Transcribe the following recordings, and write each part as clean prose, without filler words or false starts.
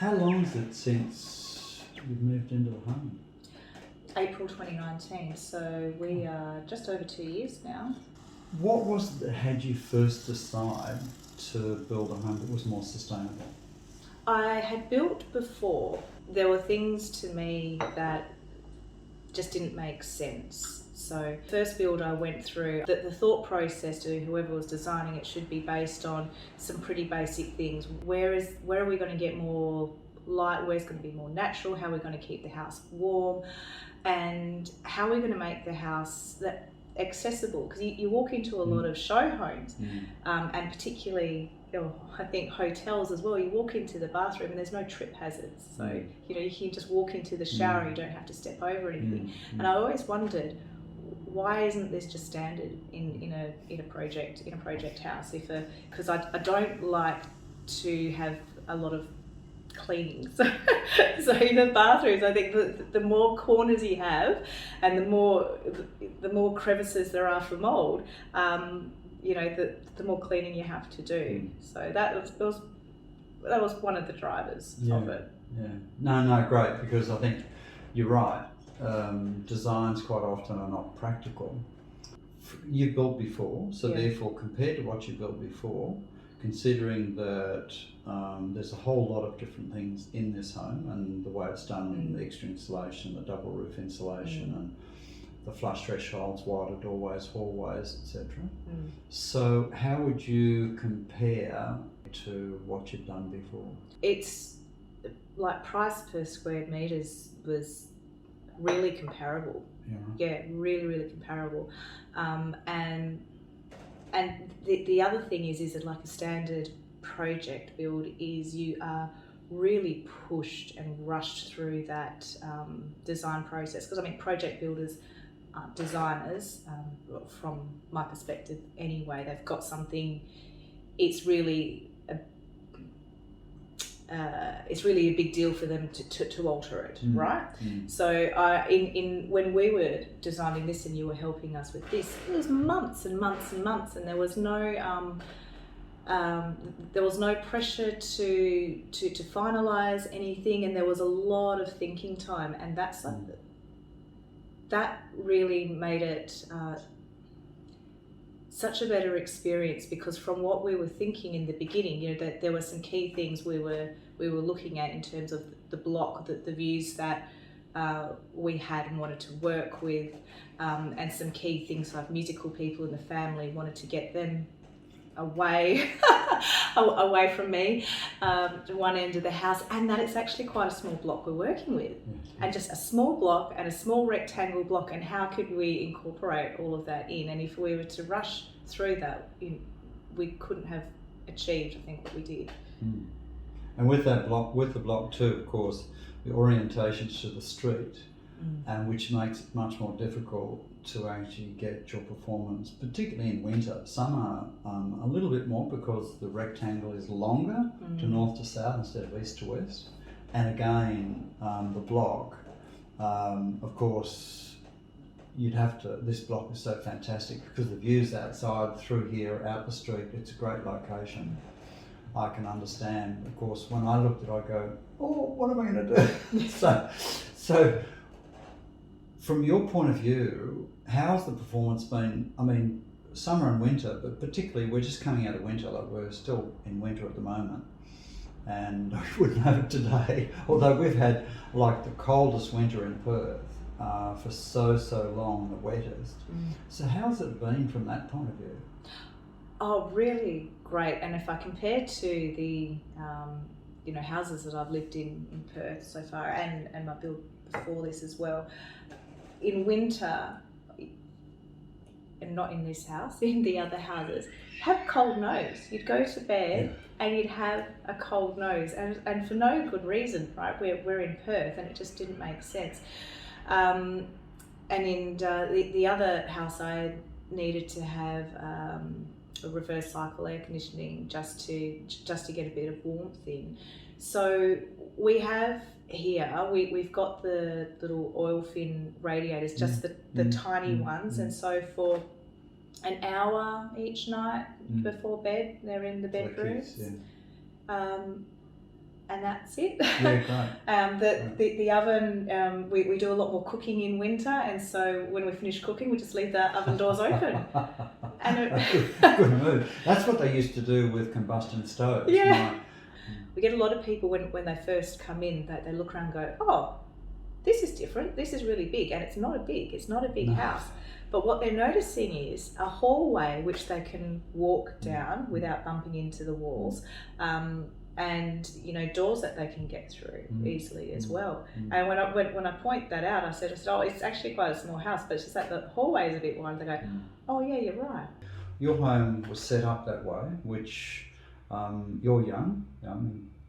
How long is it since you've moved into the home? April 2019, so we are just over 2 years now. What was it that had you first decide to build a home that was more sustainable? I had built before. There were things to me that just didn't make sense. So first build I went through, the thought process to whoever was designing it should be based on some pretty basic things. Where are we going to get more light? Where's going to be more natural? How are we going to keep the house warm? And how are we going to make the house that accessible? Because you walk into a lot of show homes, and particularly I think hotels as well. You walk into the bathroom and there's no trip hazards, so you can just walk into the shower. You don't have to step over anything. And I always wondered, why isn't this just standard in a project house? Because I don't like to have a lot of cleaning. So in the bathrooms, I think the more corners you have, and the more crevices there are for mold, the more cleaning you have to do. So that was one of the drivers of it. Yeah. No, great, because I think you're right. Designs quite often are not practical. You built before, so therefore compared to what you built before, considering that there's a whole lot of different things in this home and the way it's done, the extra insulation, the double roof insulation, and the flush thresholds, wider doorways, hallways, etc. So how would you compare to what you've done before? It's like price per square metres was really comparable. Yeah, really, really comparable. And the other thing is that like a standard project build is you are really pushed and rushed through that design process. Because I mean, project builders, designers, from my perspective anyway, they've got something. It's really a big deal for them to alter it, right? So when we were designing this and you were helping us with this, it was months and months and months, and there was no pressure to finalise anything, and there was a lot of thinking time, and that really made it such a better experience, because from what we were thinking in the beginning, that there were some key things we were looking at in terms of the block, the views that we had and wanted to work with, and some key things like musical people in the family, wanted to get them away from me, to one end of the house, and that it's actually quite a small block we're working with, and just a small block and a small rectangle block, and how could we incorporate all of that in? And if we were to rush through that, we couldn't have achieved, I think, what we did. And with the block too, of course, the orientation's to the street, and which makes it much more difficult to actually get your performance, particularly in winter. Summer, a little bit more, because the rectangle is longer to north to south instead of east to west. And again, the block, of course, this block is so fantastic because the views outside, through here, out the street, it's a great location. I can understand, of course, when I looked at it, I go, oh, what am I going to do? So from your point of view, how's the performance been? I mean, summer and winter, but particularly we're just coming out of winter, like we're still in winter at the moment, and we wouldn't have it today, although we've had like the coldest winter in Perth for so long, the wettest. So how's it been from that point of view? Oh, really great. And if I compare to the houses that I've lived in Perth so far, and my build before this as well, in winter, and not in this house, in the other houses, have cold nose. You'd go to bed and you'd have a cold nose, and for no good reason, right? We're in Perth, and it just didn't make sense. And in the other house, I needed to have a reverse cycle air conditioning just to get a bit of warmth in. So we have here, we've got the little oil fin radiators, just the tiny ones, and so for an hour each night before bed, they're in the bedrooms. and that's it. Yeah, great. The oven, we do a lot more cooking in winter, and so when we finish cooking, we just leave the oven doors open. Good move. That's what they used to do with combustion stoves. Yeah. We get a lot of people when they first come in, they look around and go, oh, this is different, this is really big, and it's not a big house. But what they're noticing is a hallway which they can walk down without bumping into the walls, and doors that they can get through easily as well. And when I point that out, I said, oh, it's actually quite a small house, but it's just that the hallway is a bit wide. They go, oh yeah, you're right. Your home was set up that way, which you're young.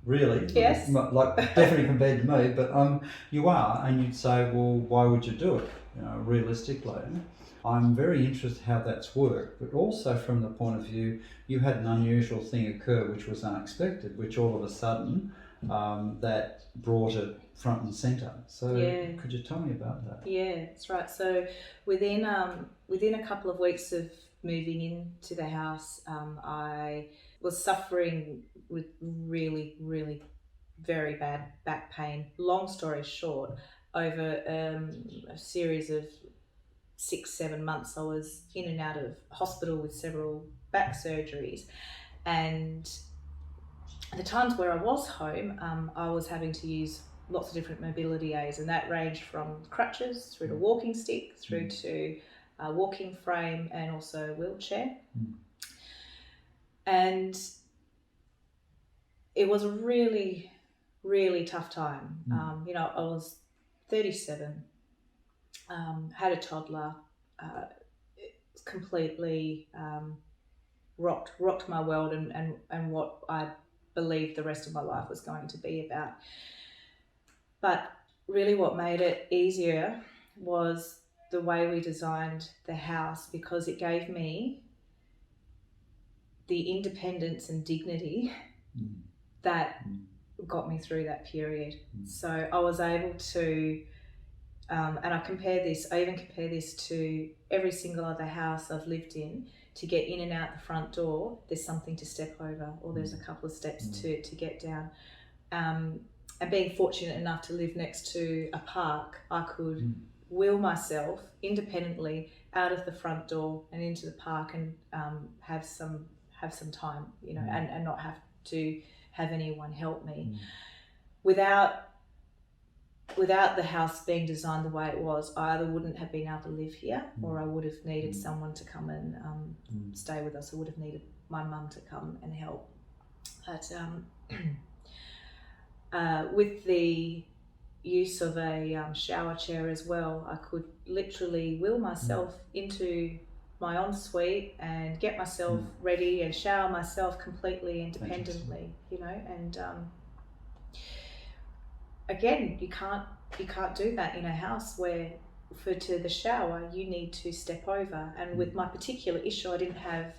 Really, yes, like definitely compared to me, but you are, and you'd say, well, why would you do it? Realistically, I'm very interested how that's worked, but also from the point of view, you had an unusual thing occur which was unexpected, which all of a sudden that brought it front and centre. So could you tell me about that? Yeah, that's right. So within a couple of weeks of moving into the house, I was suffering with really, really very bad back pain. Long story short, over a series of 6-7 months, I was in and out of hospital with several back surgeries, and the times where I was home, I was having to use lots of different mobility aids, and that ranged from crutches through to walking stick, through to a walking frame, and also a wheelchair. And it was a really, really tough time. I was 37, had a toddler, completely rocked my world and what I believed the rest of my life was going to be about. But really what made it easier was the way we designed the house, because it gave me the independence and dignity that got me through that period. So I was able to, and I even compare this to every single other house I've lived in. To get in and out the front door, there's something to step over, or there's a couple of steps to get down. And being fortunate enough to live next to a park, I could wheel myself independently out of the front door and into the park and have some time, and not have to have anyone help me. Without the house being designed the way it was, I either wouldn't have been able to live here, or I would have needed someone to come and stay with us. I would have needed my mum to come and help. But with the use of a shower chair as well, I could literally wheel myself into my ensuite and get myself ready and shower myself completely independently, and again, you can't do that in a house where to the shower you need to step over. And with my particular issue, I didn't have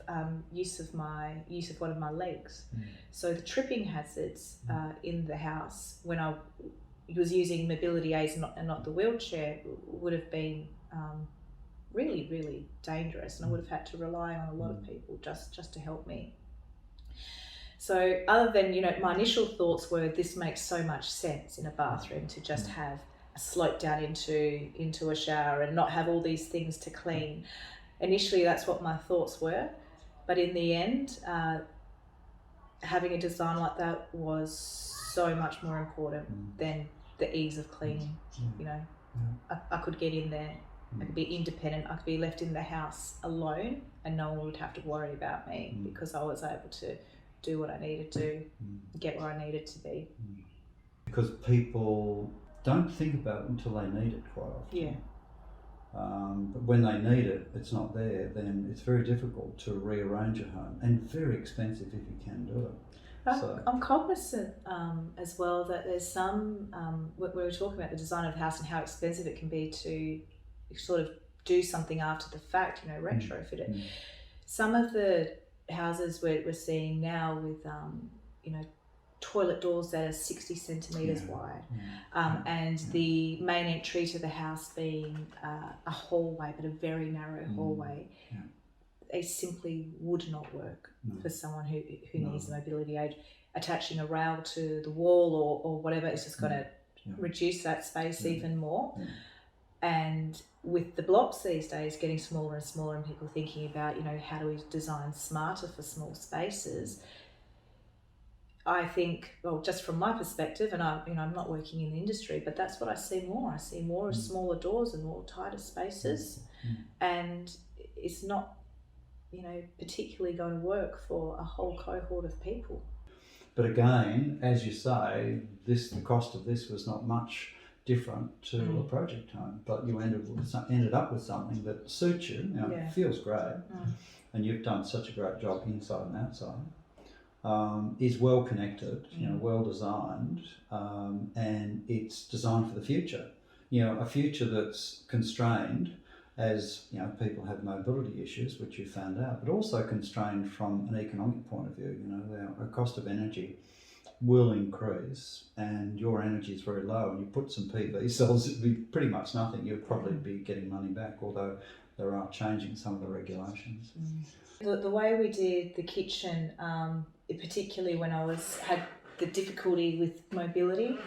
use of one of my legs, so the tripping hazards in the house when I was using mobility aids and not the wheelchair would have been really, really dangerous, and I would have had to rely on a lot of people just to help me. So other than, my initial thoughts were, this makes so much sense in a bathroom to just have a slope down into a shower and not have all these things to clean. Initially, that's what my thoughts were. But in the end, having a design like that was so much more important than the ease of cleaning. I could get in there, I could be independent, I could be left in the house alone and no one would have to worry about me because I was able to do what I needed to, get where I needed to be. Because people don't think about it until they need it quite often. Yeah. But when they need it, it's not there, then it's very difficult to rearrange your home, and very expensive if you can do it. I'm cognizant as well that there's some, we were talking about the design of the house and how expensive it can be to sort of do something after the fact, retrofit it. Some of the houses we're seeing now with, toilet doors that are 60 centimetres wide, and the main entry to the house being a hallway, but a very narrow hallway. They simply would not work for someone who needs a mobility aid. attaching a rail to the wall or whatever. It's just going to Yeah. reduce that space Yeah. even more. Yeah. And with the blocks these days getting smaller and smaller, and people thinking about, how do we design smarter for small spaces, I think, well, just from my perspective, and I'm not working in the industry, but that's what I see more. I see more of smaller doors and more tighter spaces, and it's not, particularly going to work for a whole cohort of people. But again, as you say, the cost of this was not much different to a project home, but you ended up with something that suits you. Feels great, and you've done such a great job inside and outside. Is well connected, well designed, and it's designed for the future. A future that's constrained, as people have mobility issues, which you found out, but also constrained from an economic point of view. Our cost of energy will increase, and your energy is very low, and you put some PV cells, it'd be pretty much nothing. You'd probably be getting money back, although there are changing some of the regulations. The way we did the kitchen, particularly when I had the difficulty with mobility,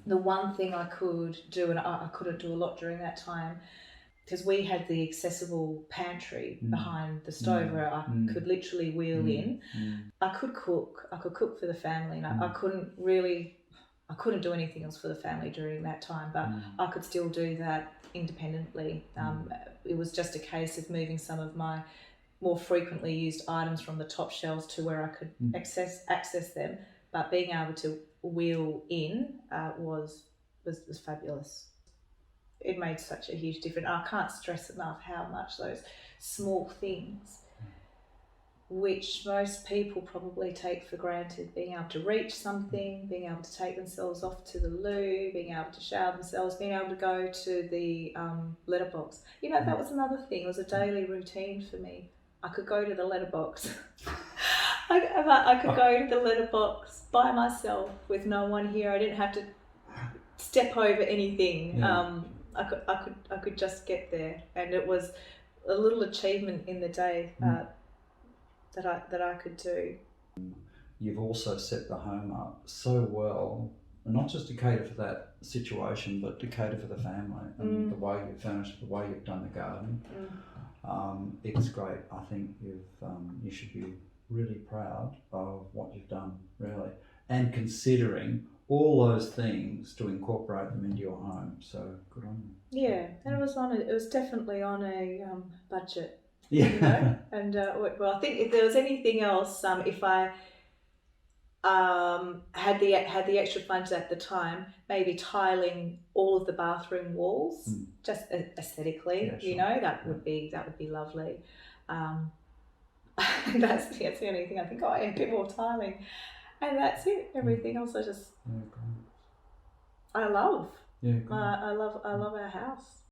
the one thing I could do, and I couldn't do a lot during that time, because we had the accessible pantry behind the stove where I could literally wheel in. I could cook for the family, and I couldn't do anything else for the family during that time, but I could still do that independently. It was just a case of moving some of my more frequently used items from the top shelves to where I could access them, but being able to wheel in was fabulous. It made such a huge difference. I can't stress enough how much those small things, which most people probably take for granted, being able to reach something, being able to take themselves off to the loo, being able to shower themselves, being able to go to the letterbox. That was another thing. It was a daily routine for me. I could go to the letterbox. I could go to the letterbox by myself with no one here. I didn't have to step over anything. Yeah. I could just get there, and it was a little achievement in the day that I could do. You've also set the home up so well, not just to cater for that situation, but to cater for the family and the way you've furnished, the way you've done the garden. It's great. I think you should be really proud of what you've done, really, and considering all those things to incorporate them into your home. So good on you. Yeah, and it was definitely on a budget. Yeah. And well, I think if there was anything else, if I had the extra funds at the time, maybe tiling all of the bathroom walls, just aesthetically, that would be lovely. That's the only thing I think. Oh, yeah, a bit more tiling, and that's it. Everything else, I love. Yeah, I love our house.